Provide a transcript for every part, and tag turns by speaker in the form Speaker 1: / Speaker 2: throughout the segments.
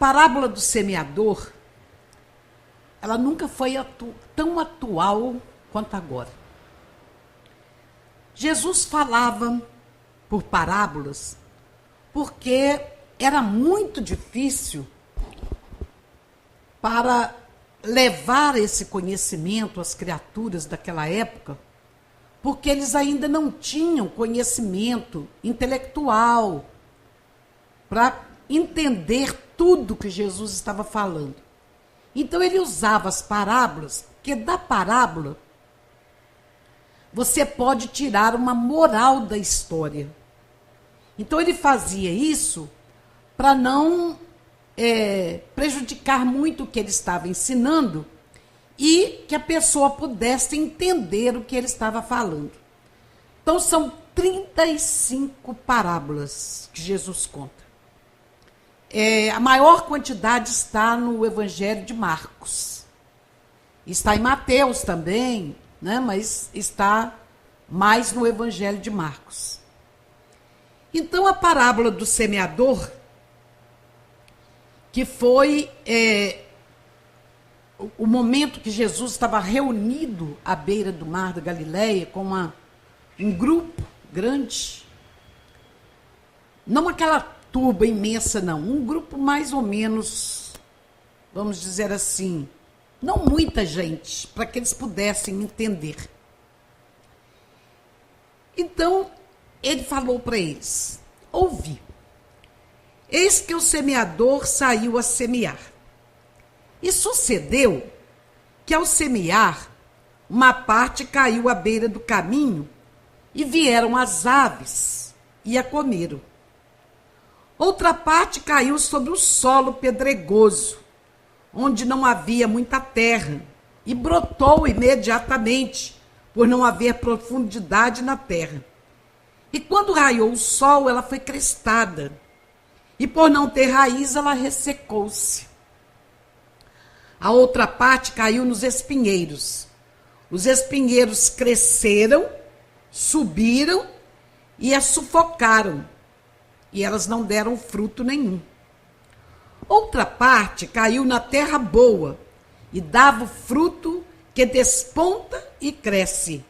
Speaker 1: parábola do semeador, ela nunca foi tão atual quanto agora. Jesus falava por parábolas porque era muito difícil para levar esse conhecimento às criaturas daquela época, porque eles ainda não tinham conhecimento intelectual para entender tudo que Jesus estava falando. Então ele usava as parábolas, porque da parábola você pode tirar uma moral da história. Então ele fazia isso para não prejudicar muito o que ele estava ensinando e que a pessoa pudesse entender o que ele estava falando. Então são 35 parábolas que Jesus conta. A maior quantidade está no Evangelho de Marcos. Está em Mateus também, né? Mas está mais no Evangelho de Marcos. Então, a parábola do semeador, que foi o momento que Jesus estava reunido à beira do mar da Galileia com um grupo grande, não aquela turba imensa, não, um grupo mais ou menos, vamos dizer assim, não muita gente, para que eles pudessem entender. Então, ele falou para eles: ouvi, eis que o semeador saiu a semear. E sucedeu que, ao semear, uma parte caiu à beira do caminho, e vieram as aves e a comeram. Outra parte caiu sobre o solo pedregoso, onde não havia muita terra, e brotou imediatamente, por não haver profundidade na terra. E quando raiou o sol, ela foi crestada, e por não ter raiz, ela ressecou-se. A outra parte caiu nos espinheiros. Os espinheiros cresceram, subiram e a sufocaram, e elas não deram fruto nenhum. Outra parte caiu na terra boa, e dava o fruto que desponta e cresce.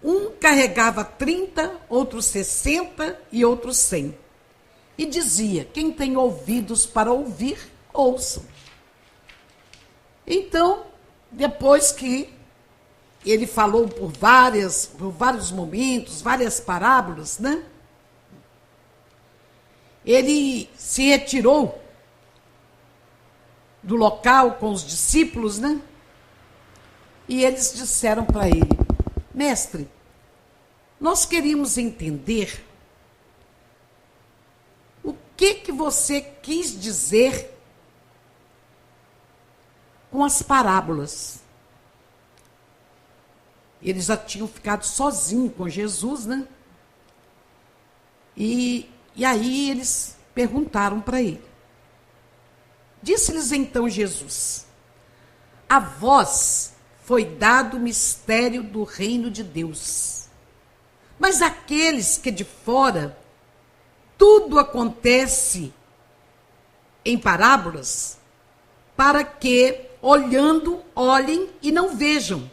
Speaker 1: Um carregava 30, outro 60 e outro 100. E dizia: quem tem ouvidos para ouvir, ouçam. Então, depois que ele falou por vários momentos, várias parábolas, né? Ele se retirou do local com os discípulos, né? E eles disseram para ele: mestre, nós queríamos entender o que você quis dizer com as parábolas. Eles já tinham ficado sozinhos com Jesus, né? E aí eles perguntaram para ele. Disse-lhes então Jesus: a vós foi dado o mistério do reino de Deus, mas aqueles que de fora, tudo acontece em parábolas, para que, olhando, olhem e não vejam,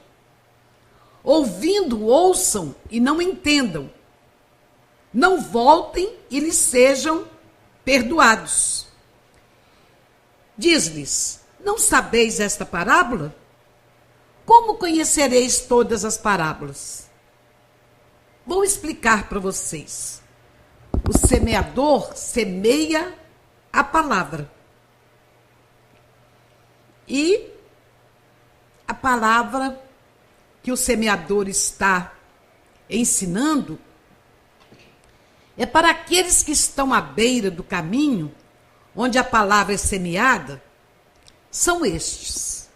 Speaker 1: ouvindo, ouçam e não entendam, não voltem e lhes sejam perdoados. Diz-lhes: não sabeis esta parábola? Como conhecereis todas as parábolas? Vou explicar para vocês. O semeador semeia a palavra. E a palavra que o semeador está ensinando é para aqueles que estão à beira do caminho, onde a palavra é semeada, são estes.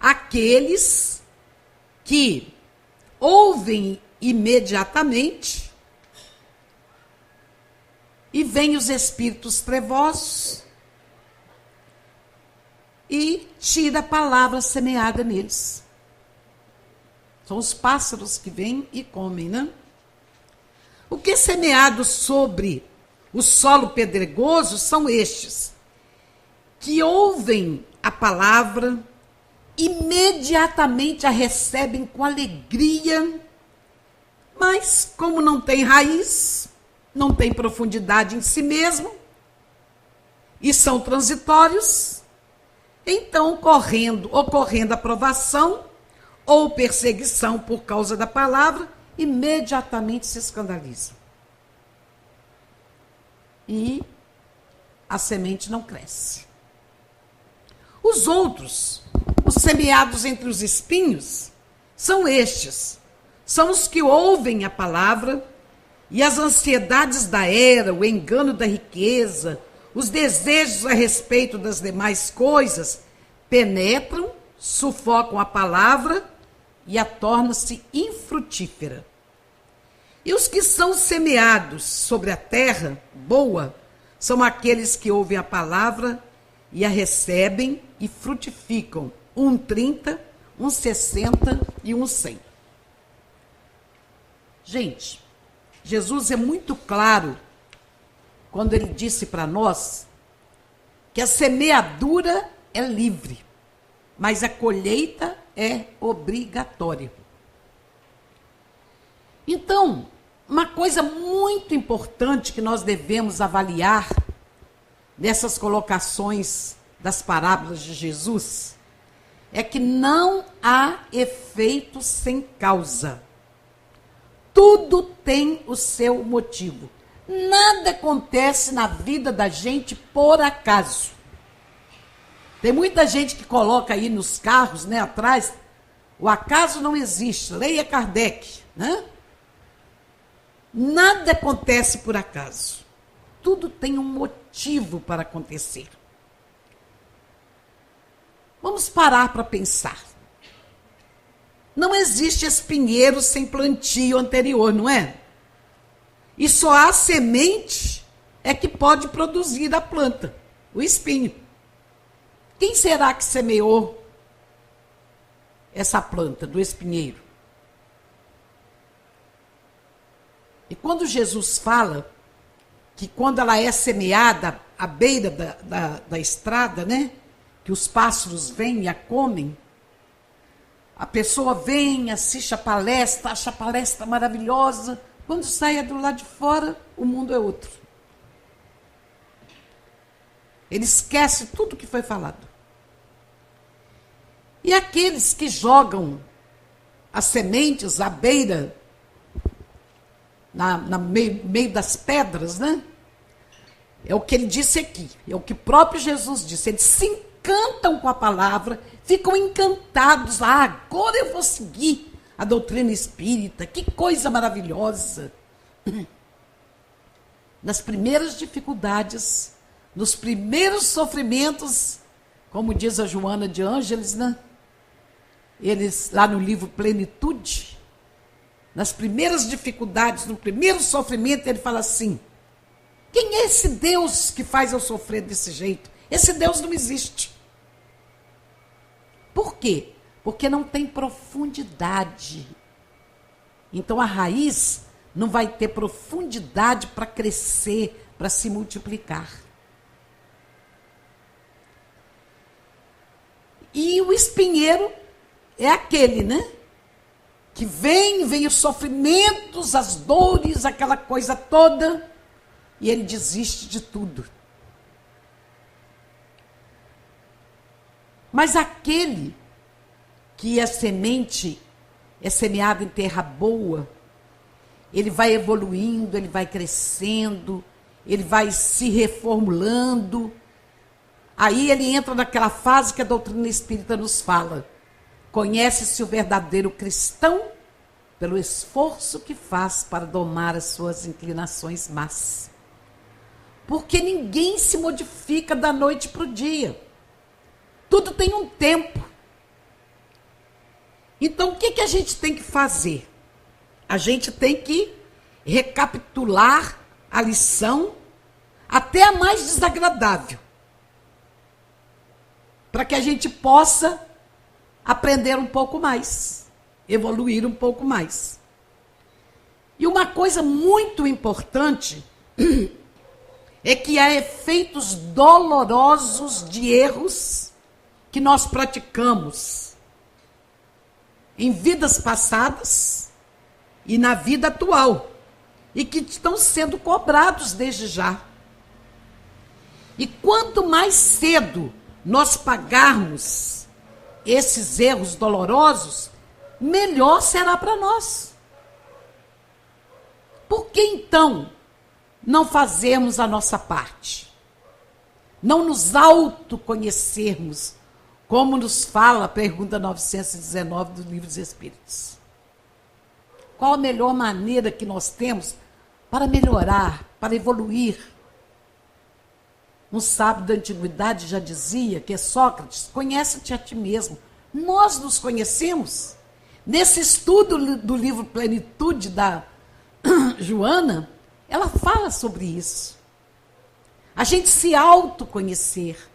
Speaker 1: Aqueles que ouvem imediatamente e vêm os espíritos trevosos e tira a palavra semeada neles. São os pássaros que vêm e comem, né? O que é semeado sobre o solo pedregoso são estes, que ouvem a palavra, imediatamente a recebem com alegria, mas como não tem raiz, não tem profundidade em si mesmo, e são transitórios, então ocorrendo a provação ou perseguição por causa da palavra, imediatamente se escandalizam. E a semente não cresce. Os outros, os semeados entre os espinhos, são estes. São os que ouvem a palavra e as ansiedades da era, o engano da riqueza, os desejos a respeito das demais coisas, penetram, sufocam a palavra e a torna-se infrutífera. E os que são semeados sobre a terra boa são aqueles que ouvem a palavra e a recebem e frutificam, 30, 60 e 100. Gente, Jesus é muito claro quando ele disse para nós que a semeadura é livre, mas a colheita é obrigatória. Então, uma coisa muito importante que nós devemos avaliar nessas colocações das parábolas de Jesus é que não há efeito sem causa. Tudo tem o seu motivo. Nada acontece na vida da gente por acaso. Tem muita gente que coloca aí nos carros, né, atrás, o acaso não existe, leia Kardec, né? Nada acontece por acaso. Tudo tem um motivo para acontecer. Vamos parar para pensar. Não existe espinheiro sem plantio anterior, não é? E só a semente é que pode produzir a planta, o espinho. Quem será que semeou essa planta do espinheiro? E quando Jesus fala que quando ela é semeada à beira da estrada, né? Que os pássaros vêm e a comem, a pessoa vem, assiste a palestra, acha a palestra maravilhosa. Quando sai do lado de fora, o mundo é outro. Ele esquece tudo que foi falado. E aqueles que jogam as sementes à beira, meio das pedras, né? É o que ele disse aqui, é o que o próprio Jesus disse. Eles se encantam com a palavra, ficam encantados. Agora eu vou seguir a doutrina espírita, que coisa maravilhosa. Nas primeiras dificuldades, nos primeiros sofrimentos, como diz a Joana de Ângeles, né? Eles, lá no livro Plenitude, nas primeiras dificuldades, no primeiro sofrimento, ele fala assim: quem é esse Deus que faz eu sofrer desse jeito? Esse Deus não existe. Por quê? Porque não tem profundidade. Então a raiz não vai ter profundidade para crescer, para se multiplicar. E o espinheiro é aquele, né? Que vem os sofrimentos, as dores, aquela coisa toda, e ele desiste de tudo. Mas aquele que a semente é semeado em terra boa, ele vai evoluindo, ele vai crescendo, ele vai se reformulando. Aí ele entra naquela fase que a doutrina espírita nos fala. Conhece-se o verdadeiro cristão pelo esforço que faz para domar as suas inclinações más. Porque ninguém se modifica da noite para o dia. Tudo tem um tempo. Então, o que a gente tem que fazer? A gente tem que recapitular a lição, até a mais desagradável, para que a gente possa aprender um pouco mais, evoluir um pouco mais. E uma coisa muito importante é que há efeitos dolorosos de erros que nós praticamos em vidas passadas e na vida atual, e que estão sendo cobrados desde já. E quanto mais cedo nós pagarmos esses erros dolorosos, melhor será para nós. Por que então não fazermos a nossa parte? Não nos autoconhecermos, como nos fala a pergunta 919 do Livro dos Espíritos. Qual a melhor maneira que nós temos para melhorar, para evoluir? Um sábio da antiguidade já dizia, que é Sócrates, conhece-te a ti mesmo. Nós nos conhecemos. Nesse estudo do livro Plenitude da Joana, ela fala sobre isso. A gente se autoconhecer.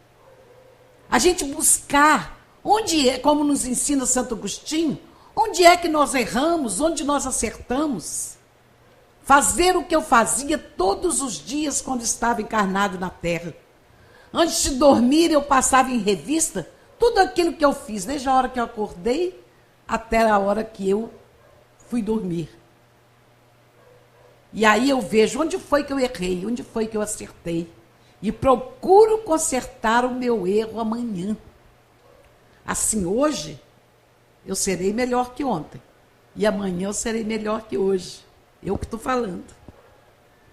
Speaker 1: A gente buscar onde é, como nos ensina Santo Agostinho, onde é que nós erramos, onde nós acertamos. Fazer o que eu fazia todos os dias quando estava encarnado na Terra. Antes de dormir, eu passava em revista tudo aquilo que eu fiz, desde a hora que eu acordei até a hora que eu fui dormir. E aí eu vejo onde foi que eu errei, onde foi que eu acertei. E procuro consertar o meu erro amanhã. Assim, hoje, eu serei melhor que ontem. E amanhã eu serei melhor que hoje. Eu que estou falando.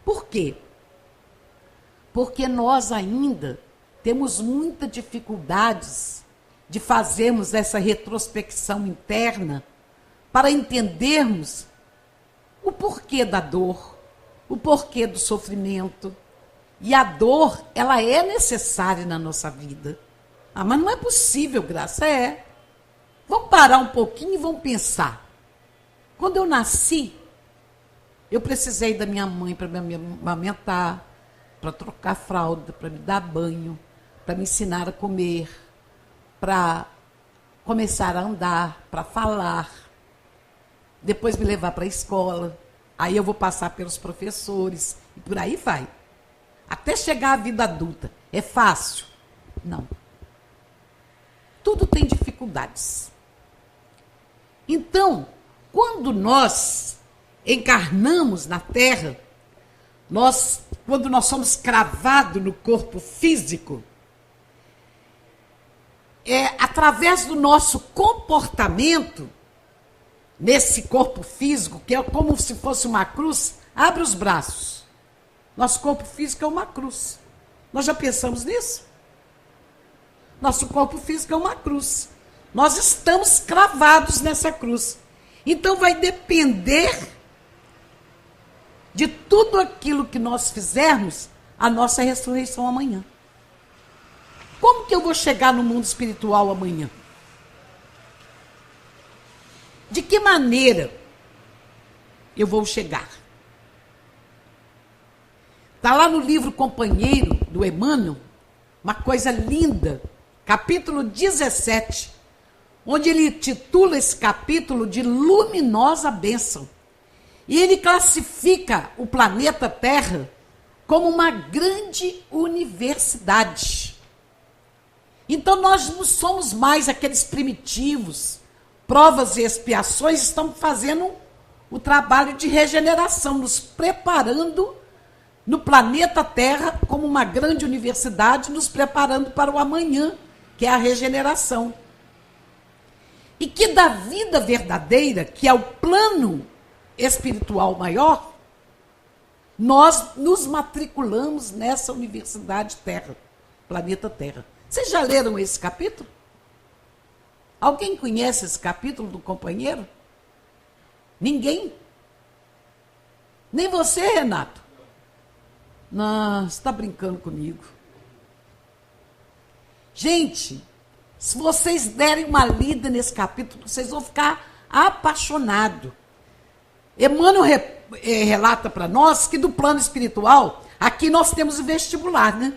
Speaker 1: Por quê? Porque nós ainda temos muitas dificuldades de fazermos essa retrospecção interna para entendermos o porquê da dor, o porquê do sofrimento. E a dor, ela é necessária na nossa vida. Ah, mas não é possível, Graça. É. Vamos parar um pouquinho e vamos pensar. Quando eu nasci, eu precisei da minha mãe para me amamentar, para trocar fralda, para me dar banho, para me ensinar a comer, para começar a andar, para falar, depois me levar para a escola. Aí eu vou passar pelos professores e por aí vai. Até chegar à vida adulta. É fácil? Não. Tudo tem dificuldades. Então, quando nós encarnamos na Terra, quando nós somos cravados no corpo físico, através do nosso comportamento, nesse corpo físico, que é como se fosse uma cruz, abre os braços. Nosso corpo físico é uma cruz. Nós já pensamos nisso? Nosso corpo físico é uma cruz. Nós estamos cravados nessa cruz. Então vai depender de tudo aquilo que nós fizermos, a nossa ressurreição amanhã. Como que eu vou chegar no mundo espiritual amanhã? De que maneira eu vou chegar? Está lá no livro Companheiro, do Emmanuel, uma coisa linda, capítulo 17, onde ele titula esse capítulo de Luminosa Bênção. E ele classifica o planeta Terra como uma grande universidade. Então nós não somos mais aqueles primitivos, provas e expiações, estamos fazendo o trabalho de regeneração, nos preparando no planeta Terra como uma grande universidade, nos preparando para o amanhã, que é a regeneração. E que da vida verdadeira, que é o plano espiritual maior, nós nos matriculamos nessa universidade Terra, planeta Terra. Vocês já leram esse capítulo? Alguém conhece esse capítulo do Companheiro? Ninguém? Nem você, Renato? Não, você está brincando comigo. Gente, se vocês derem uma lida nesse capítulo, vocês vão ficar apaixonados. Emmanuel relata para nós que do plano espiritual, aqui nós temos o vestibular, né?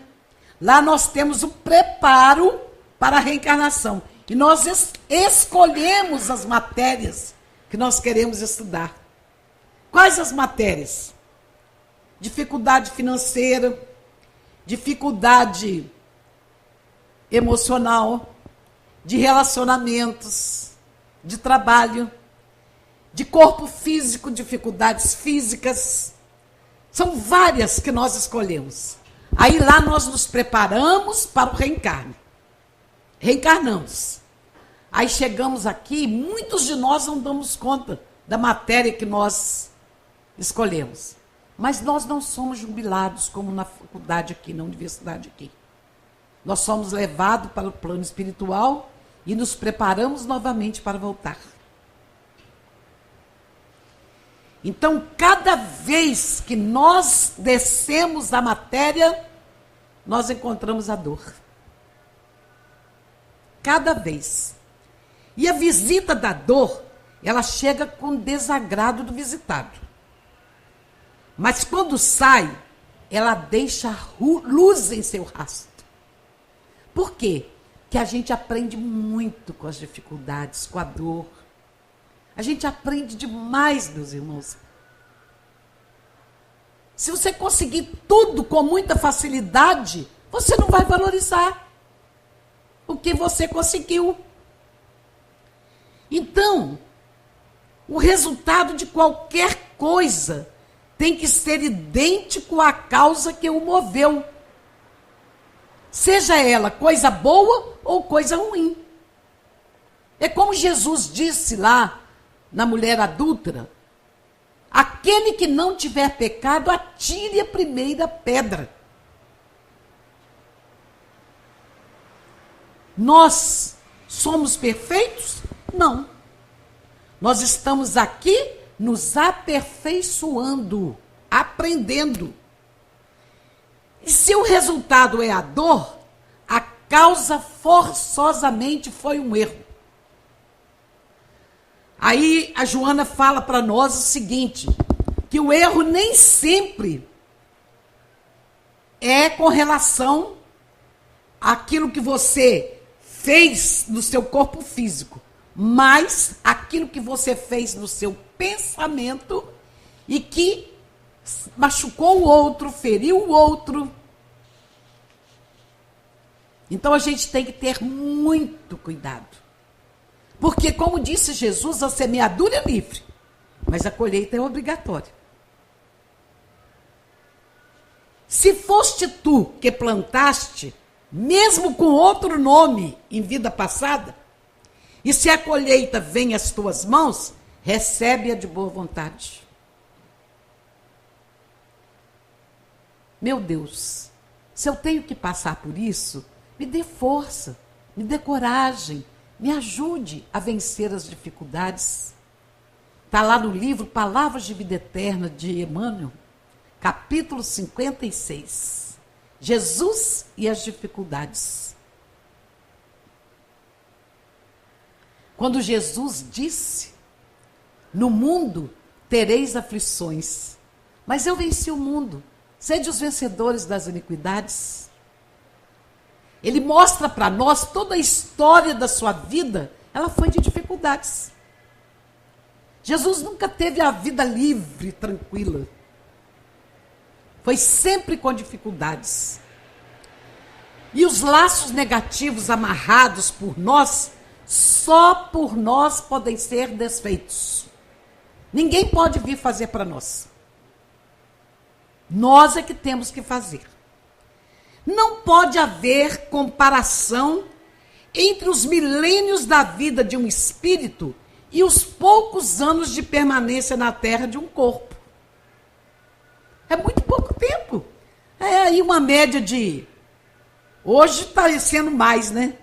Speaker 1: Lá nós temos o preparo para a reencarnação. E nós escolhemos as matérias que nós queremos estudar. Quais as matérias? Dificuldade financeira, dificuldade emocional, de relacionamentos, de trabalho, de corpo físico, dificuldades físicas. São várias que nós escolhemos. Aí lá nós nos preparamos para o reencarne. Reencarnamos. Aí chegamos aqui, muitos de nós não damos conta da matéria que nós escolhemos. Mas nós não somos jubilados como na faculdade aqui, na universidade aqui. Nós somos levados para o plano espiritual e nos preparamos novamente para voltar. Então, cada vez que nós descemos da matéria, nós encontramos a dor. Cada vez. E a visita da dor, ela chega com desagrado do visitado. Mas quando sai, ela deixa luz em seu rastro. Por quê? Porque a gente aprende muito com as dificuldades, com a dor. A gente aprende demais, meus irmãos. Se você conseguir tudo com muita facilidade, você não vai valorizar o que você conseguiu. Então, o resultado de qualquer coisa tem que ser idêntico à causa que o moveu. Seja ela coisa boa ou coisa ruim. É como Jesus disse lá na mulher adúltera: aquele que não tiver pecado, atire a primeira pedra. Nós somos perfeitos? Não. Nós estamos aqui nos aperfeiçoando, aprendendo. E se o resultado é a dor, a causa forçosamente foi um erro. Aí a Joana fala para nós o seguinte, que o erro nem sempre é com relação àquilo que você fez no seu corpo físico, mas aquilo que você fez no seu pensamento e que machucou o outro, feriu o outro. Então a gente tem que ter muito cuidado. Porque, como disse Jesus, a semeadura é livre, mas a colheita é obrigatória. Se foste tu que plantaste, mesmo com outro nome em vida passada, e se a colheita vem às tuas mãos, recebe-a de boa vontade. Meu Deus, se eu tenho que passar por isso, me dê força, me dê coragem, me ajude a vencer as dificuldades. Está lá no livro Palavras de Vida Eterna, de Emmanuel, capítulo 56. Jesus e as dificuldades. Quando Jesus disse, no mundo tereis aflições, mas eu venci o mundo, sede os vencedores das iniquidades. Ele mostra para nós toda a história da sua vida, ela foi de dificuldades. Jesus nunca teve a vida livre, tranquila. Foi sempre com dificuldades. E os laços negativos amarrados por nós, só por nós podem ser desfeitos. Ninguém pode vir fazer para nós. Nós é que temos que fazer. Não pode haver comparação entre os milênios da vida de um espírito e os poucos anos de permanência na Terra de um corpo. É muito pouco tempo. É aí uma média de... Hoje está sendo mais, né?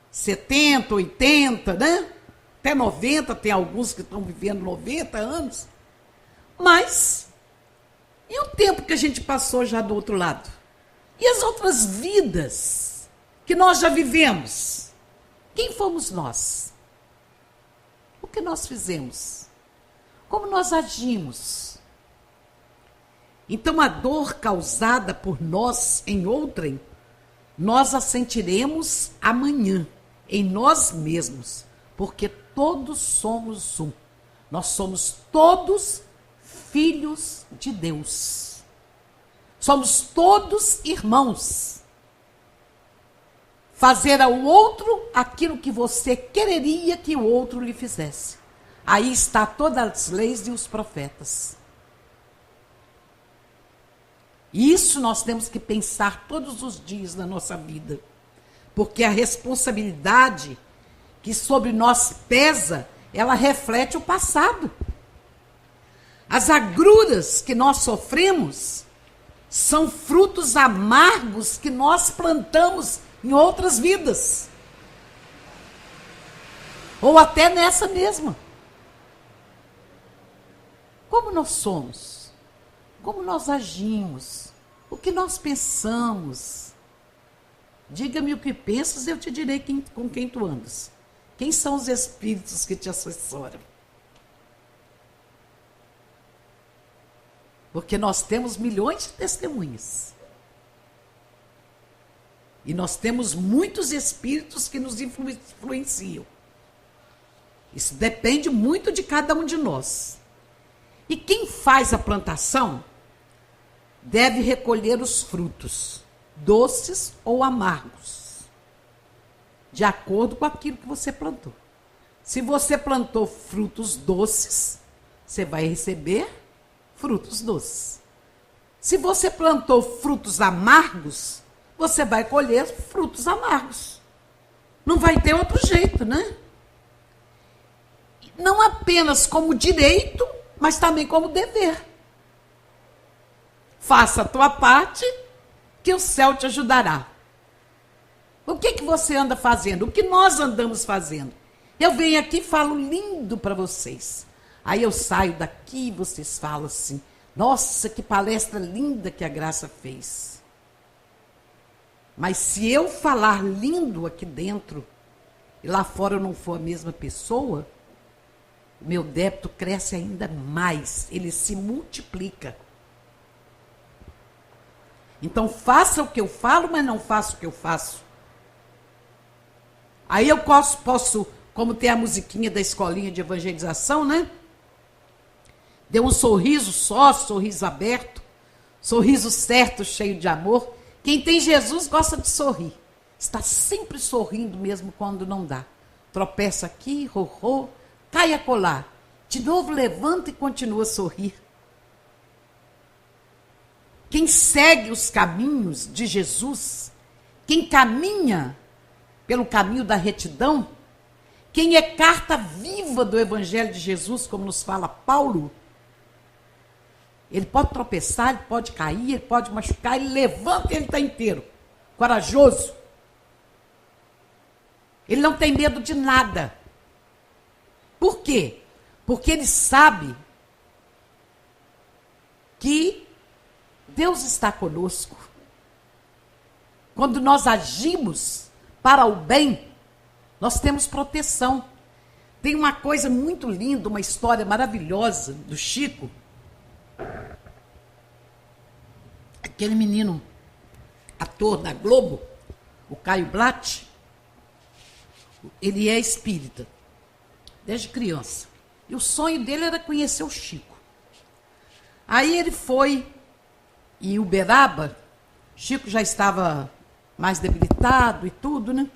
Speaker 1: 70, 80, né? Até 90, tem alguns que estão vivendo 90 anos. Mas, e o tempo que a gente passou já do outro lado? E as outras vidas que nós já vivemos? Quem fomos nós? O que nós fizemos? Como nós agimos? Então, a dor causada por nós em outrem, nós a sentiremos amanhã, em nós mesmos, porque todos somos um. Nós somos todos filhos de Deus. Somos todos irmãos. Fazer ao outro aquilo que você quereria que o outro lhe fizesse. Aí está todas as leis e os profetas. Isso nós temos que pensar todos os dias na nossa vida. Porque a responsabilidade que sobre nós pesa, ela reflete o passado. As agruras que nós sofremos são frutos amargos que nós plantamos em outras vidas. Ou até nessa mesma. Como nós somos? Como nós agimos? O que nós pensamos? Diga-me o que pensas, eu te direi com quem tu andas. Quem são os espíritos que te assessoram? Porque nós temos milhões de testemunhas. E nós temos muitos espíritos que nos influenciam. Isso depende muito de cada um de nós. E quem faz a plantação deve recolher os frutos, doces ou amargos, de acordo com aquilo que você plantou. Se você plantou frutos doces, você vai receber frutos doces. Se você plantou frutos amargos, você vai colher frutos amargos. Não vai ter outro jeito, né? Não apenas como direito, mas também como dever. Faça a tua parte, que o céu te ajudará. O que você anda fazendo? O que nós andamos fazendo? Eu venho aqui e falo lindo para vocês. Aí eu saio daqui e vocês falam assim, nossa, que palestra linda que a Graça fez. Mas se eu falar lindo aqui dentro, e lá fora eu não for a mesma pessoa, o meu débito cresce ainda mais, ele se multiplica. Então faça o que eu falo, mas não faça o que eu faço. Aí eu posso, como tem a musiquinha da escolinha de evangelização, né? Dê um sorriso só, sorriso aberto, sorriso certo, cheio de amor. Quem tem Jesus gosta de sorrir. Está sempre sorrindo mesmo quando não dá. Tropeça aqui, ro, cai a colar. De novo levanta e continua a sorrir. Quem segue os caminhos de Jesus, quem caminha pelo caminho da retidão, quem é carta viva do Evangelho de Jesus, como nos fala Paulo, ele pode tropeçar, ele pode cair, ele pode machucar, ele levanta e ele está inteiro, corajoso. Ele não tem medo de nada. Por quê? Porque ele sabe que Deus está conosco. Quando nós agimos para o bem, nós temos proteção. Tem uma coisa muito linda, uma história maravilhosa do Chico. Aquele menino, ator da Globo, o Caio Blatt, ele é espírita, desde criança. E o sonho dele era conhecer o Chico. Aí ele foi em Uberaba, Chico já estava mais debilitado e tudo, né?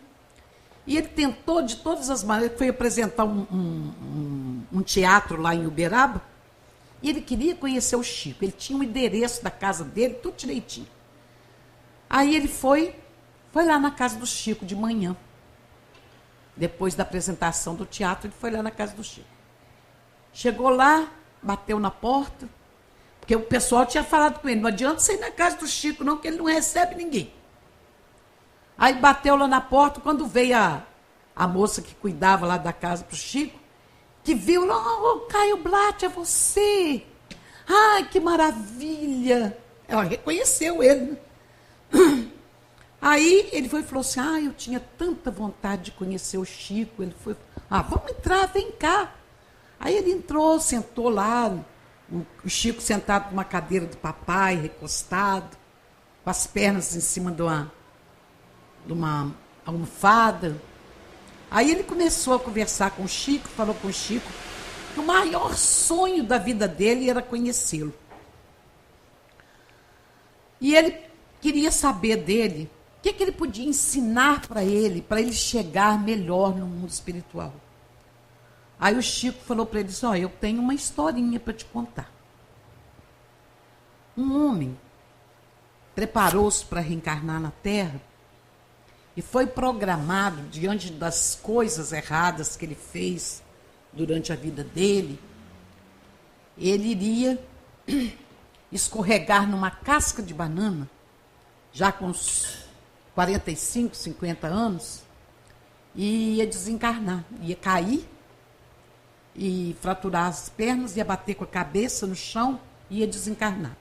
Speaker 1: E ele tentou de todas as maneiras, foi apresentar um teatro lá em Uberaba, e ele queria conhecer o Chico. Ele tinha o endereço da casa dele, tudo direitinho. Aí ele foi lá na casa do Chico de manhã. Depois da apresentação do teatro, ele foi lá na casa do Chico. Chegou lá, bateu na porta, porque o pessoal tinha falado com ele, não adianta você ir na casa do Chico não, que ele não recebe ninguém. Aí bateu lá na porta, quando veio a moça que cuidava lá da casa pro Chico, que viu, oh, Caio Blatt, é você. Ai, que maravilha. Ela reconheceu ele. Aí ele foi e falou assim, eu tinha tanta vontade de conhecer o Chico. Ele foi, vamos entrar, vem cá. Aí ele entrou, sentou lá, o Chico sentado numa cadeira do papai, recostado, com as pernas em cima de uma almofada. Aí ele começou a conversar com o Chico, falou com o Chico que o maior sonho da vida dele era conhecê-lo. E ele queria saber dele o que ele podia ensinar para ele chegar melhor no mundo espiritual. Aí o Chico falou para ele, disse, eu tenho uma historinha para te contar. Um homem preparou-se para reencarnar na Terra e foi programado, diante das coisas erradas que ele fez durante a vida dele, ele iria escorregar numa casca de banana, já com uns 45, 50 anos, e ia desencarnar, ia cair e fraturar as pernas, ia bater com a cabeça no chão e ia desencarnar.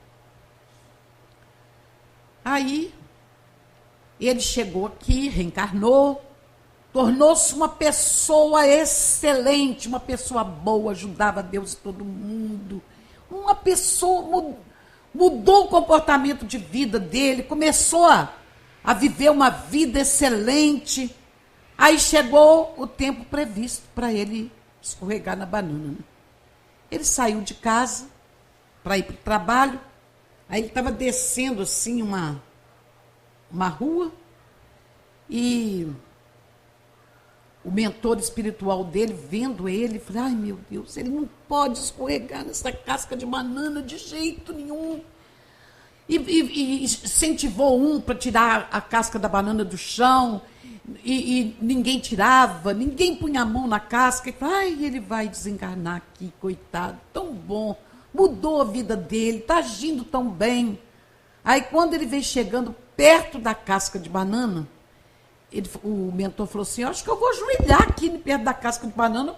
Speaker 1: Aí, ele chegou aqui, reencarnou, tornou-se uma pessoa excelente, uma pessoa boa, ajudava Deus e todo mundo. Uma pessoa, mudou o comportamento de vida dele, começou a viver uma vida excelente. Aí chegou o tempo previsto para ele escorregar na banana. Ele saiu de casa para ir para o trabalho. Aí ele estava descendo assim uma rua e o mentor espiritual dele, vendo ele, falou, ai meu Deus, ele não pode escorregar nessa casca de banana de jeito nenhum. E incentivou um para tirar a casca da banana do chão, e ninguém tirava, ninguém punha a mão na casca, e falou, ai, ele vai desencarnar aqui, coitado, tão bom, mudou a vida dele, está agindo tão bem. Aí quando ele veio chegando perto da casca de banana, o mentor falou assim, acho que eu vou ajoelhar aqui perto da casca de banana,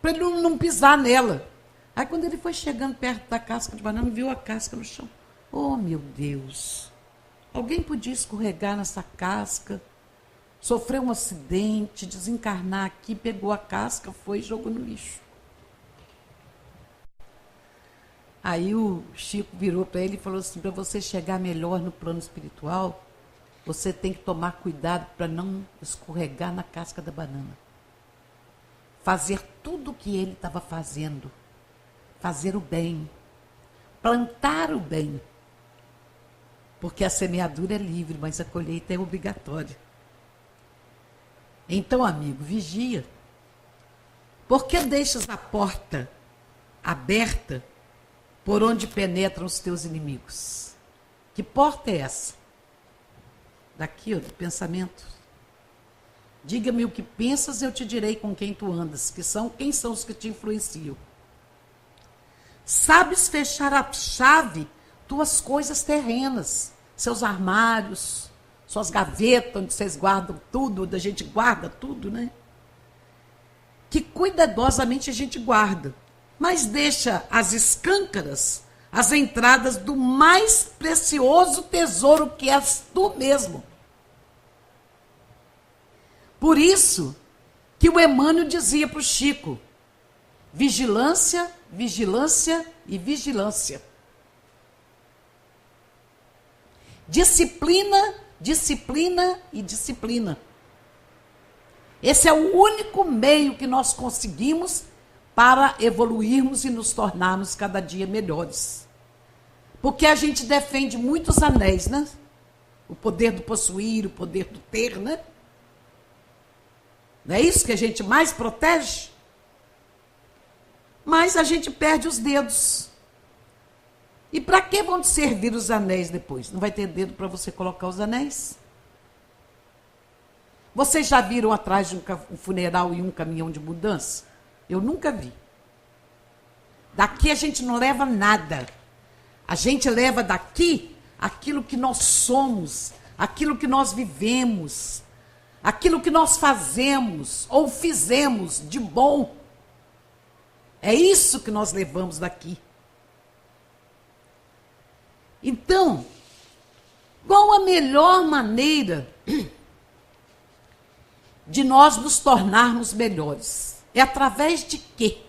Speaker 1: para ele não pisar nela. Aí quando ele foi chegando perto da casca de banana, viu a casca no chão. Oh, meu Deus, alguém podia escorregar nessa casca, sofreu um acidente, desencarnar aqui, pegou a casca, foi e jogou no lixo. Aí o Chico virou para ele e falou assim, para você chegar melhor no plano espiritual, você tem que tomar cuidado para não escorregar na casca da banana. Fazer tudo o que ele estava fazendo. Fazer o bem. Plantar o bem. Porque a semeadura é livre, mas a colheita é obrigatória. Então, amigo, vigia. Por que deixas a porta aberta por onde penetram os teus inimigos? Que porta é essa? Daqui, do pensamento. Diga-me o que pensas, eu te direi com quem tu andas, quem são os que te influenciam. Sabes fechar a chave tuas coisas terrenas, seus armários, suas gavetas, onde vocês guardam tudo, onde a gente guarda tudo, né? Que cuidadosamente a gente guarda, mas deixa as escâncaras, as entradas do mais precioso tesouro que és tu mesmo. Por isso que o Emmanuel dizia para o Chico, vigilância, vigilância e vigilância. Disciplina, disciplina e disciplina. Esse é o único meio que nós conseguimos para evoluirmos e nos tornarmos cada dia melhores. Porque a gente defende muitos anéis, né? O poder do possuir, o poder do ter, né? Não é isso que a gente mais protege? Mas a gente perde os dedos. E para que vão te servir os anéis depois? Não vai ter dedo para você colocar os anéis? Vocês já viram atrás de um funeral e um caminhão de mudança? Eu nunca vi. Daqui a gente não leva nada. A gente leva daqui aquilo que nós somos, aquilo que nós vivemos, aquilo que nós fazemos ou fizemos de bom. É isso que nós levamos daqui. Então, qual a melhor maneira de nós nos tornarmos melhores? É através de quê?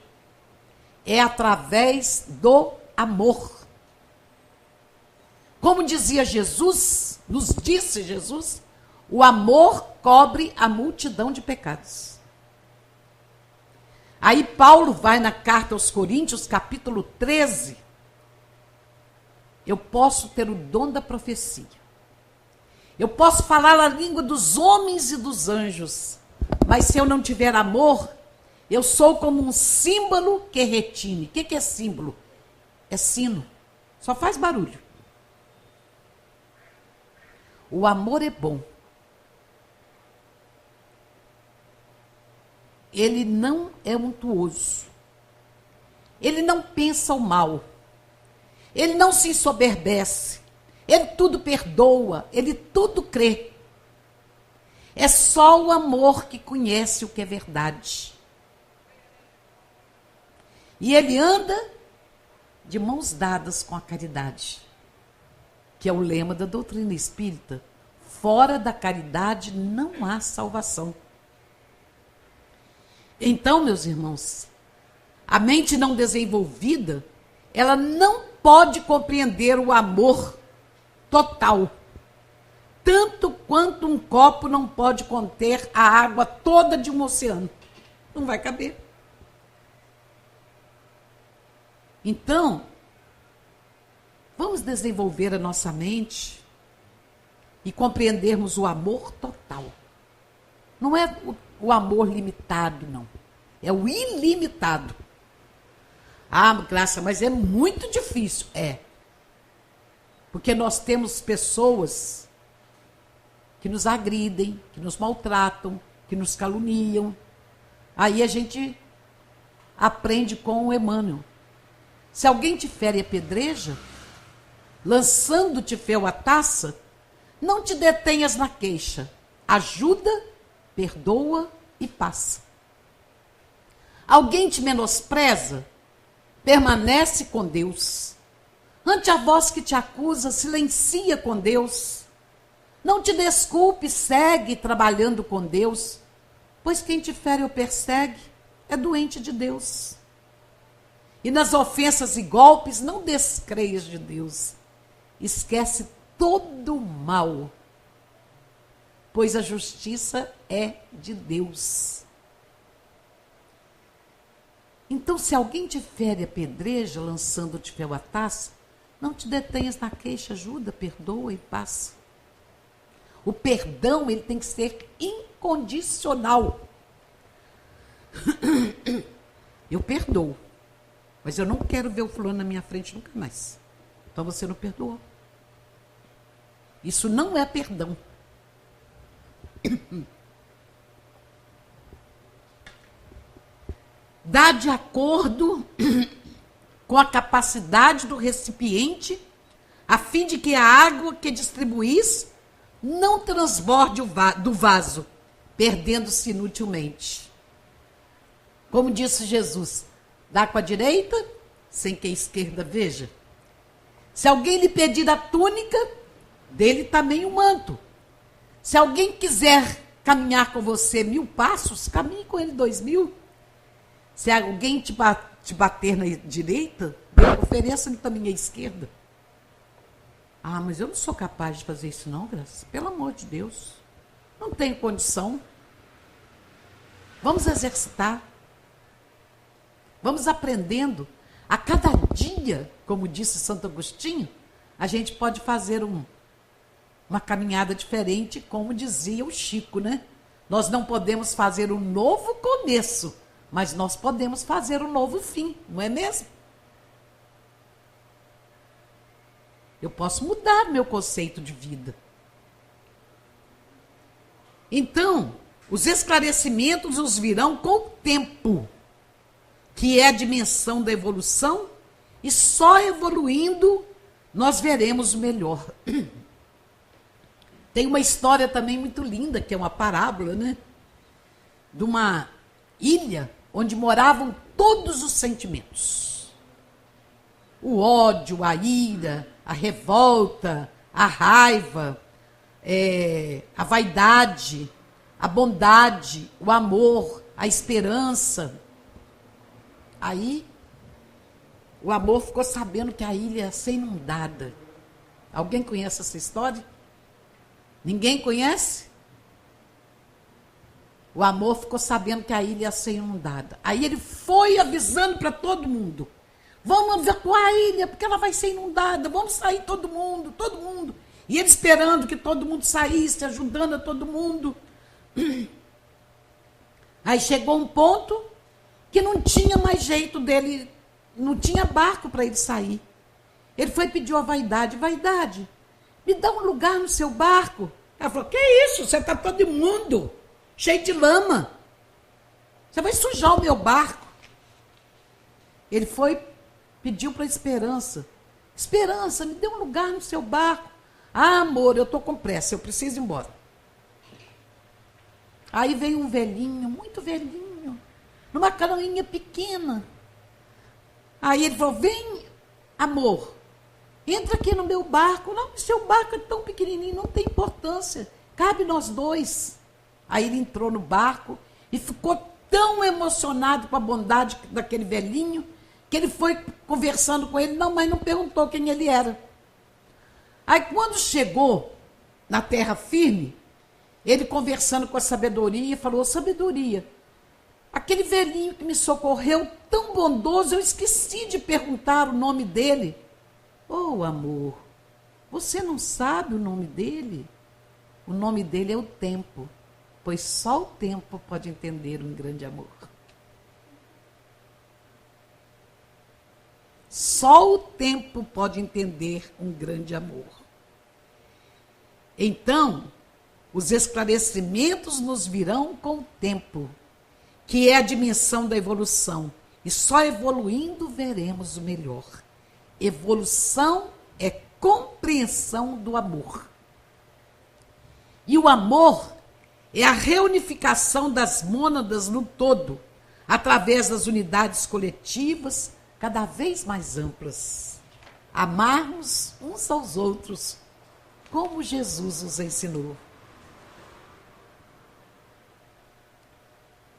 Speaker 1: É através do amor. Como dizia Jesus, nos disse Jesus, o amor cobre a multidão de pecados. Aí Paulo vai na carta aos Coríntios, capítulo 13, Eu posso ter o dom da profecia. Eu posso falar a língua dos homens e dos anjos. Mas se eu não tiver amor, eu sou como um símbolo que retine. O que é símbolo? É sino. Só faz barulho. O amor é bom. Ele não é untuoso. Ele não pensa o mal. Ele não se ensoberbece. Ele tudo perdoa. Ele tudo crê. É só o amor que conhece o que é verdade. E ele anda de mãos dadas com a caridade, que é o lema da doutrina espírita. Fora da caridade não há salvação. Então, meus irmãos, a mente não desenvolvida, ela não pode compreender o amor total. Tanto quanto um copo não pode conter a água toda de um oceano. Não vai caber. Então, vamos desenvolver a nossa mente e compreendermos o amor total. Não é o amor limitado, não. É o ilimitado. Ah, Graça, mas é muito difícil. É. Porque nós temos pessoas que nos agridem, que nos maltratam, que nos caluniam. Aí a gente aprende com o Emmanuel. Se alguém te fere a pedreja, lançando-te fel a taça, não te detenhas na queixa. Ajuda, perdoa e passa. Alguém te menospreza, permanece com Deus. Ante a voz que te acusa, silencia com Deus. Não te desculpe, segue trabalhando com Deus, pois quem te fere ou persegue é doente de Deus. E nas ofensas e golpes não descreias de Deus. Esquece todo o mal, pois a justiça é de Deus. Então, se alguém te fere a pedreja, lançando-te fel a taça, não te detenhas na queixa, ajuda, perdoa e passa. O perdão, ele tem que ser incondicional. Eu perdoo, mas eu não quero ver o fulano na minha frente nunca mais. Então você não perdoou. Isso não é perdão. Dá de acordo com a capacidade do recipiente, a fim de que a água que distribuís não transborde do vaso, perdendo-se inutilmente. Como disse Jesus, dá com a direita, sem que a esquerda veja. Se alguém lhe pedir a túnica, dele também o manto. Se alguém quiser caminhar com você 1000 passos, caminhe com ele 2000. Se alguém te bater na direita, ofereça-lhe também a esquerda. Ah, mas eu não sou capaz de fazer isso não, Graça. Pelo amor de Deus. Não tenho condição. Vamos exercitar. Vamos aprendendo. A cada dia, como disse Santo Agostinho, a gente pode fazer uma caminhada diferente, como dizia o Chico, né? Nós não podemos fazer um novo começo, mas nós podemos fazer um novo fim, não é mesmo? Eu posso mudar meu conceito de vida. Então, os esclarecimentos os virão com o tempo, que é a dimensão da evolução, e só evoluindo nós veremos o melhor. Tem uma história também muito linda, que é uma parábola, né? De uma ilha onde moravam todos os sentimentos. O ódio, a ira, a revolta, a raiva, a vaidade, a bondade, o amor, a esperança. Aí, o amor ficou sabendo que a ilha ia ser inundada. Alguém conhece essa história? Ninguém conhece? O amor ficou sabendo que a ilha ia ser inundada. Aí ele foi avisando para todo mundo. Vamos evacuar a ilha, porque ela vai ser inundada. Vamos sair todo mundo, todo mundo. E ele esperando que todo mundo saísse, ajudando a todo mundo. Aí chegou um ponto que não tinha mais jeito dele, não tinha barco para ele sair. Ele foi e pediu a vaidade: vaidade, me dá um lugar no seu barco. Ela falou: que isso? Você está todo imundo, cheio de lama. Você vai sujar o meu barco. Ele foi, pediu para a Esperança: Esperança, me dê um lugar no seu barco. Ah, amor, eu estou com pressa, eu preciso ir embora. Aí veio um velhinho, muito velhinho, numa canoinha pequena. Aí ele falou: vem, amor, entra aqui no meu barco. Não, seu barco é tão pequenininho, não tem importância, cabe nós dois. Aí ele entrou no barco e ficou tão emocionado com a bondade daquele velhinho, que ele foi conversando com ele, não, mas não perguntou quem ele era. Aí quando chegou na terra firme, ele conversando com a sabedoria, falou: sabedoria, aquele velhinho que me socorreu, tão bondoso, eu esqueci de perguntar o nome dele. Oh, amor, você não sabe o nome dele? O nome dele é o tempo, pois só o tempo pode entender um grande amor. Só o tempo pode entender um grande amor. Então, os esclarecimentos nos virão com o tempo, que é a dimensão da evolução. E só evoluindo veremos o melhor. Evolução é compreensão do amor. E o amor é a reunificação das mônadas no todo, através das unidades coletivas cada vez mais amplas. Amarmos uns aos outros, como Jesus nos ensinou.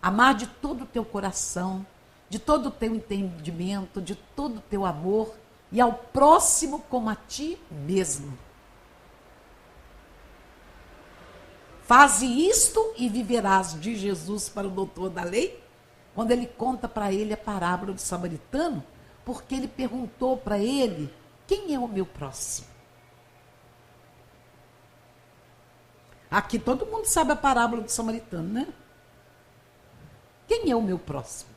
Speaker 1: Amar de todo o teu coração, de todo o teu entendimento, de todo o teu amor, e ao próximo como a ti mesmo. Faze isto e viverás, diz Jesus para o doutor da lei, quando ele conta para ele a parábola do samaritano, porque ele perguntou para ele: quem é o meu próximo? Aqui todo mundo sabe a parábola do samaritano, né? Quem é o meu próximo?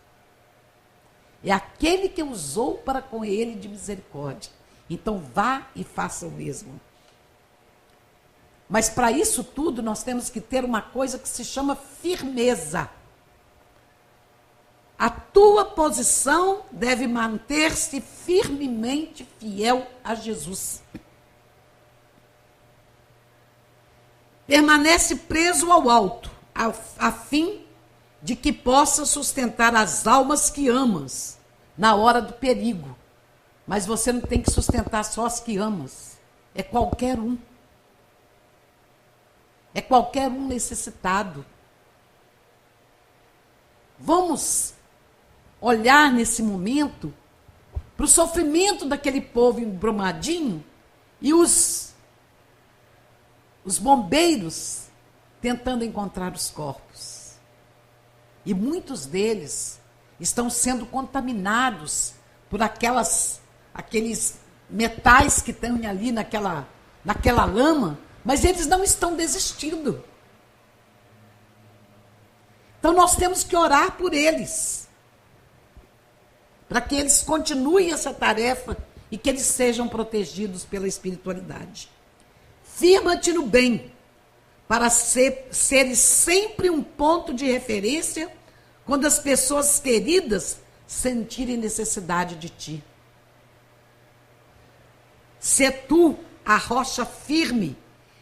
Speaker 1: É aquele que usou para com ele de misericórdia. Então vá e faça o mesmo. Mas para isso tudo nós temos que ter uma coisa que se chama firmeza. A tua posição deve manter-se firmemente fiel a Jesus. Permanece preso ao alto, a fim de que possa sustentar as almas que amas na hora do perigo. Mas você não tem que sustentar só as que amas. É qualquer um. É qualquer um necessitado. Vamos olhar nesse momento para o sofrimento daquele povo em Brumadinho e os bombeiros tentando encontrar os corpos. E muitos deles estão sendo contaminados por aqueles metais que estão ali naquela lama, mas eles não estão desistindo. Então nós temos que orar por eles, para que eles continuem essa tarefa e que eles sejam protegidos pela espiritualidade. Firma-te no bem, para seres sempre um ponto de referência quando as pessoas queridas sentirem necessidade de ti. Sê tu a rocha firme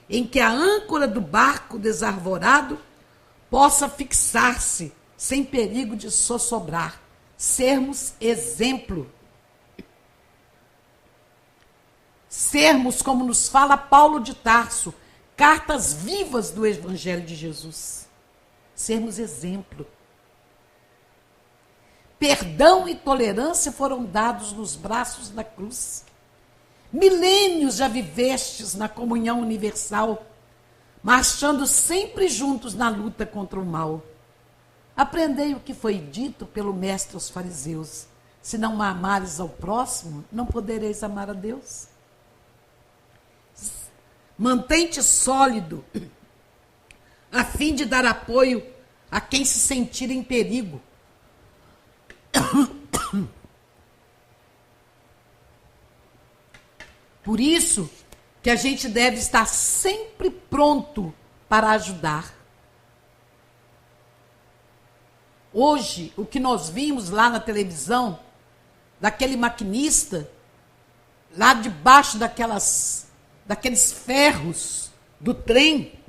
Speaker 1: em que a âncora do barco desarvorado possa fixar-se sem perigo de sossobrar. Sermos exemplo. Sermos, como nos fala Paulo de Tarso, cartas vivas do Evangelho de Jesus. Sermos exemplo. Perdão e tolerância foram dados nos braços da cruz. Milênios já vivestes na comunhão universal, marchando sempre juntos na luta contra o mal. Aprendei o que foi dito pelo mestre aos fariseus. Se não amares ao próximo, não podereis amar a Deus. Mantém-te sólido, a fim de dar apoio a quem se sentir em perigo. Por isso que a gente deve estar sempre pronto para ajudar. Hoje, o que nós vimos lá na televisão, daquele maquinista, lá debaixo daqueles ferros do trem,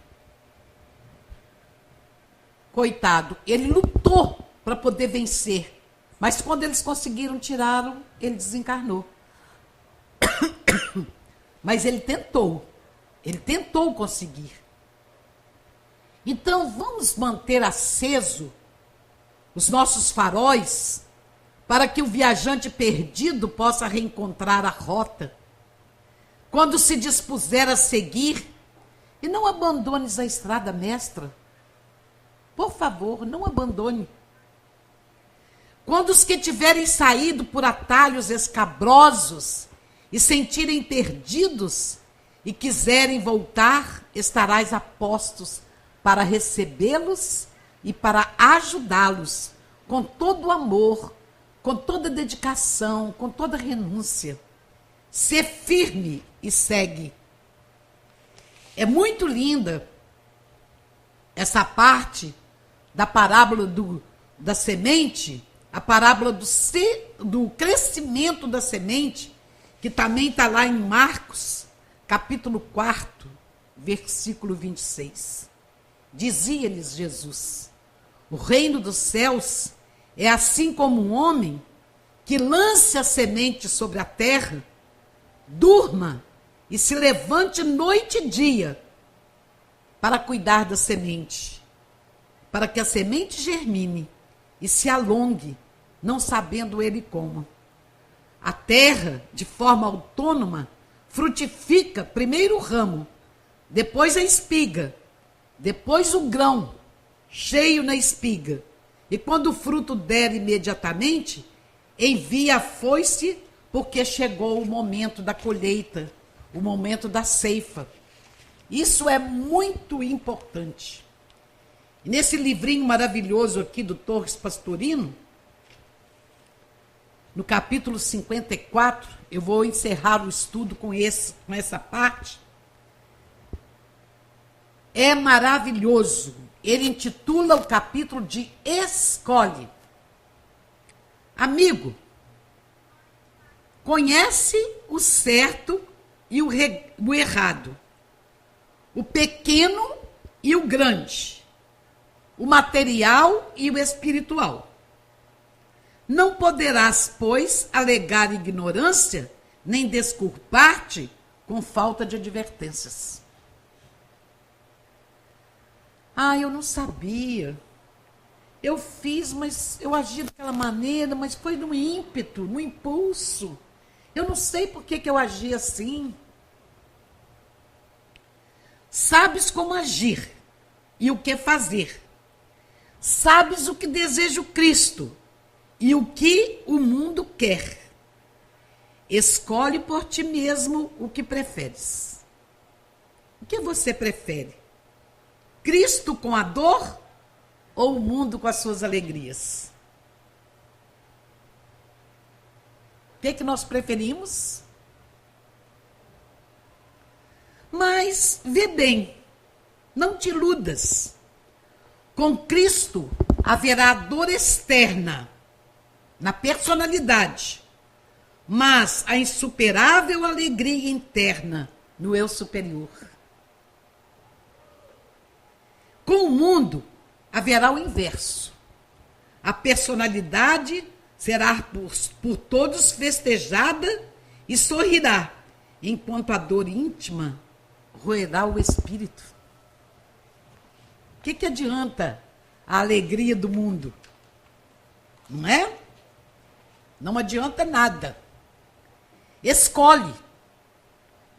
Speaker 1: coitado, ele lutou para poder vencer, mas quando eles conseguiram tirá-lo, ele desencarnou. Mas ele tentou conseguir. Então, vamos manter aceso os nossos faróis para que o viajante perdido possa reencontrar a rota. Quando se dispuser a seguir, e não abandones a estrada mestra. Por favor, não abandone. Quando os que tiverem saído por atalhos escabrosos e sentirem perdidos e quiserem voltar, estarás a postos para recebê-los e para ajudá-los com todo o amor, com toda dedicação, com toda renúncia. Ser firme e segue. É muito linda essa parte da parábola da semente, a parábola do crescimento da semente, que também está lá em Marcos, capítulo 4, versículo 26. Dizia-lhes Jesus: o reino dos céus é assim como um homem que lance a semente sobre a terra, durma e se levante noite e dia para cuidar da semente, para que a semente germine e se alongue, não sabendo ele como. A terra, de forma autônoma, frutifica primeiro o ramo, depois a espiga, depois o grão, cheio na espiga. E quando o fruto der imediatamente, envia a foice, porque chegou o momento da colheita, o momento da ceifa. Isso é muito importante. E nesse livrinho maravilhoso aqui do Torres Pastorino, no capítulo 54, eu vou encerrar o estudo com essa parte. É maravilhoso. Ele intitula o capítulo de Escolhe. Amigo, conhece o certo e o errado, o pequeno e o grande, o material e o espiritual. Não poderás, pois, alegar ignorância, nem desculpar-te com falta de advertências. Eu não sabia. Eu fiz, mas eu agi daquela maneira, mas foi no ímpeto, no impulso. Eu não sei por que eu agi assim. Sabes como agir e o que fazer. Sabes o que deseja o Cristo e o que o mundo quer. Escolhe por ti mesmo o que preferes. O que você prefere? Cristo com a dor ou o mundo com as suas alegrias? O que nós preferimos? Mas, vê bem, não te iludas. Com Cristo haverá dor externa, na personalidade, mas a insuperável alegria interna no eu superior. Com o mundo haverá o inverso. A personalidade será por todos festejada e sorrirá, enquanto a dor íntima roerá o espírito. O que adianta a alegria do mundo? Não é? Não adianta nada. Escolhe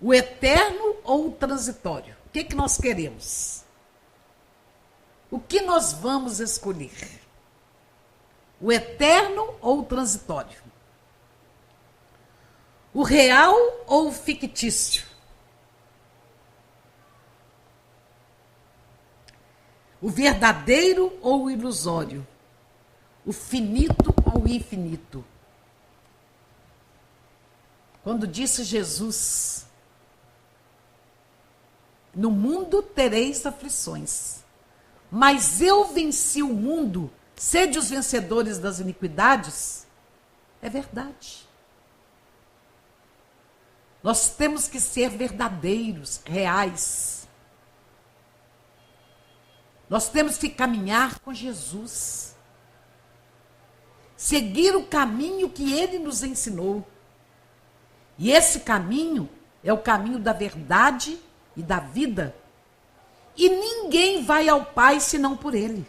Speaker 1: o eterno ou o transitório. O que nós queremos? O que nós vamos escolher? O eterno ou o transitório? O real ou o fictício? O verdadeiro ou o ilusório? O finito ou o infinito? Quando disse Jesus, no mundo tereis aflições, mas eu venci o mundo, sede os vencedores das iniquidades, é verdade. Nós temos que ser verdadeiros, reais. Nós temos que caminhar com Jesus. Seguir o caminho que ele nos ensinou. E esse caminho é o caminho da verdade e da vida. E ninguém vai ao Pai senão por ele.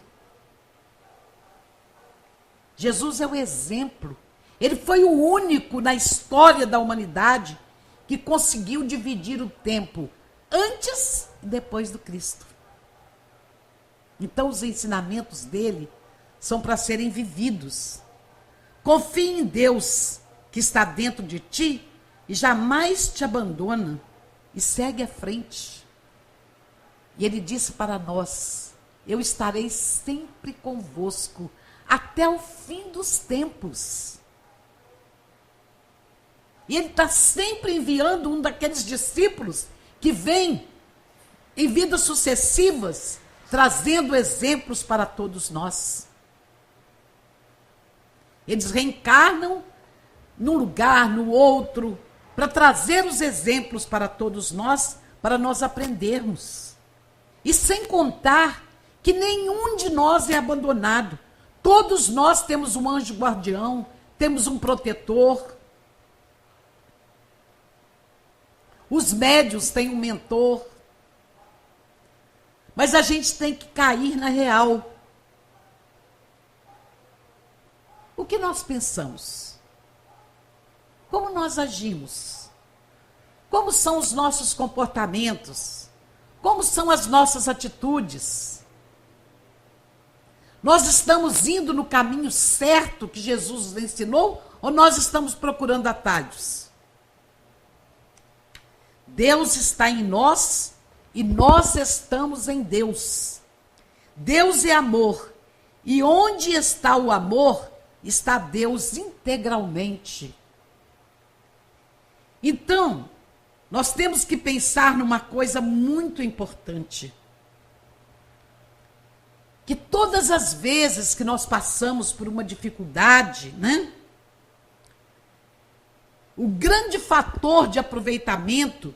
Speaker 1: Jesus é o exemplo. Ele foi o único na história da humanidade que conseguiu dividir o tempo antes e depois do Cristo. Então, os ensinamentos dele são para serem vividos. Confie em Deus, que está dentro de ti e jamais te abandona, e segue à frente. E ele disse para nós: eu estarei sempre convosco até o fim dos tempos. E ele está sempre enviando um daqueles discípulos que vem em vidas sucessivas, trazendo exemplos para todos nós. Eles reencarnam num lugar, no outro, para trazer os exemplos para todos nós, para nós aprendermos. E sem contar que nenhum de nós é abandonado. Todos nós temos um anjo guardião, temos um protetor. Os médiuns têm um mentor. Mas a gente tem que cair na real. O que nós pensamos? Como nós agimos? Como são os nossos comportamentos? Como são as nossas atitudes? Nós estamos indo no caminho certo que Jesus nos ensinou ou nós estamos procurando atalhos? Deus está em nós e nós estamos em Deus. Deus é amor. E onde está o amor, está Deus integralmente. Então, nós temos que pensar numa coisa muito importante. Que todas as vezes que nós passamos por uma dificuldade, né? O grande fator de aproveitamento,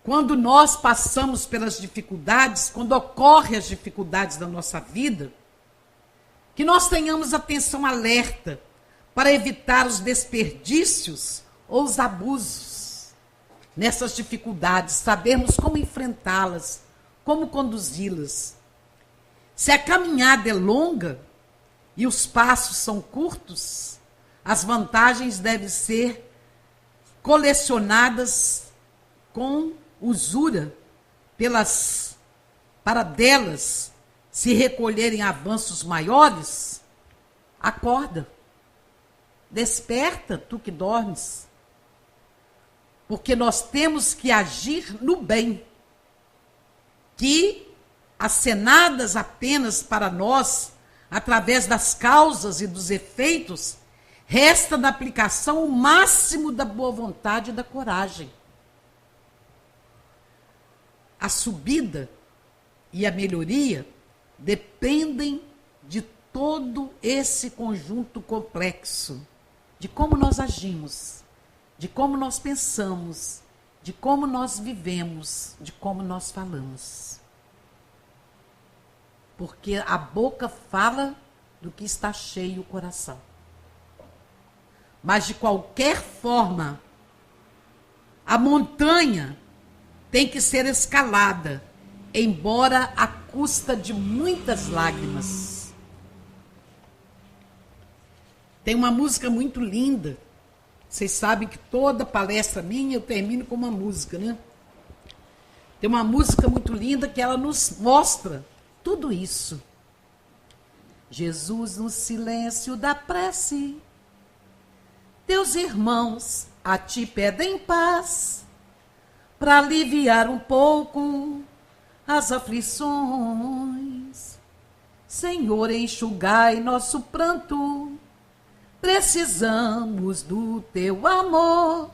Speaker 1: quando nós passamos pelas dificuldades, quando ocorrem as dificuldades da nossa vida, que nós tenhamos atenção alerta para evitar os desperdícios ou os abusos nessas dificuldades, sabermos como enfrentá-las, como conduzi-las. Se a caminhada é longa e os passos são curtos, as vantagens devem ser colecionadas com usura para delas se recolherem avanços maiores. Acorda, desperta, tu que dormes, porque nós temos que agir no bem, que acenadas apenas para nós, através das causas e dos efeitos, resta na aplicação o máximo da boa vontade e da coragem. A subida e a melhoria dependem de todo esse conjunto complexo, de como nós agimos, de como nós pensamos, de como nós vivemos, de como nós falamos. Porque a boca fala do que está cheio o coração. Mas, de qualquer forma, a montanha tem que ser escalada, embora à custa de muitas lágrimas. Tem uma música muito linda. Vocês sabem que toda palestra minha eu termino com uma música, né? Tem uma música muito linda que ela nos mostra tudo isso. Jesus no silêncio da prece, teus irmãos a ti pedem paz, para aliviar um pouco as aflições. Senhor, enxugai nosso pranto, precisamos do teu amor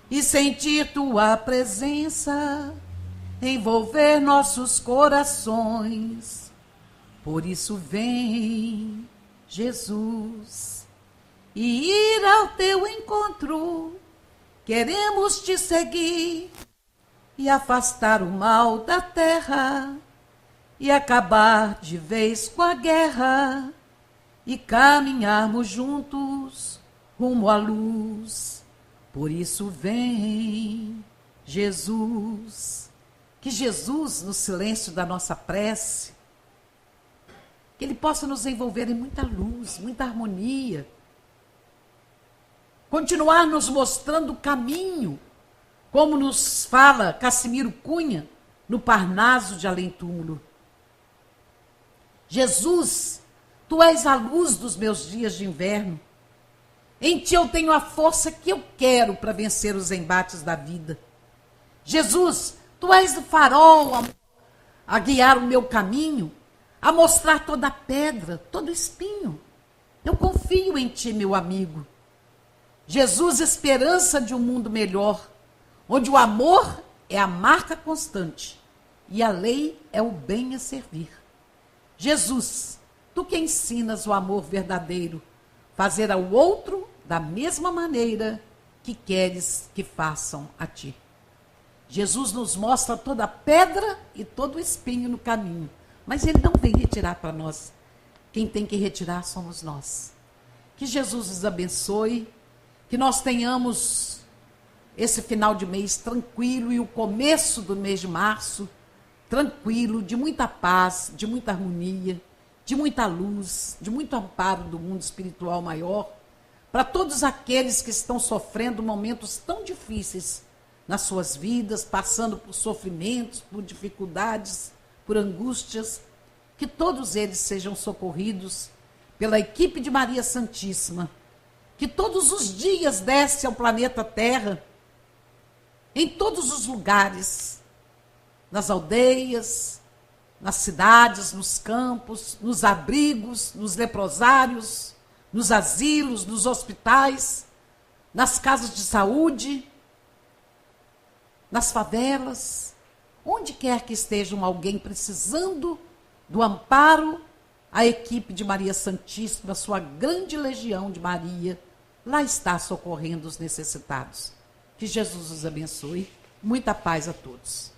Speaker 1: e sentir tua presença envolver nossos corações. Por isso vem, Jesus, e ir ao teu encontro. Queremos te seguir e afastar o mal da terra e acabar de vez com a guerra e caminharmos juntos rumo à luz. Por isso vem, Jesus. Que Jesus, no silêncio da nossa prece, que Ele possa nos envolver em muita luz, muita harmonia, continuar nos mostrando o caminho, como nos fala Cassimiro Cunha, no Parnaso de Além Túmulo. Jesus, tu és a luz dos meus dias de inverno. Em ti eu tenho a força que eu quero para vencer os embates da vida. Jesus, tu és o farol a guiar o meu caminho, a mostrar toda a pedra, todo espinho. Eu confio em ti, meu amigo. Jesus, esperança de um mundo melhor, onde o amor é a marca constante e a lei é o bem a servir. Jesus, tu que ensinas o amor verdadeiro, fazer ao outro da mesma maneira que queres que façam a ti. Jesus nos mostra toda a pedra e todo o espinho no caminho, mas Ele não vem retirar para nós. Quem tem que retirar somos nós. Que Jesus nos abençoe, que nós tenhamos esse final de mês tranquilo e o começo do mês de março tranquilo, de muita paz, de muita harmonia, de muita luz, de muito amparo do mundo espiritual maior, para todos aqueles que estão sofrendo momentos tão difíceis nas suas vidas, passando por sofrimentos, por dificuldades, por angústias, que todos eles sejam socorridos pela equipe de Maria Santíssima, que todos os dias desce ao planeta Terra, em todos os lugares, nas aldeias, nas cidades, nos campos, nos abrigos, nos leprosários, nos asilos, nos hospitais, nas casas de saúde, nas favelas, onde quer que estejam alguém precisando do amparo, a equipe de Maria Santíssima, sua grande legião de Maria, lá está socorrendo os necessitados. Que Jesus os abençoe. Muita paz a todos.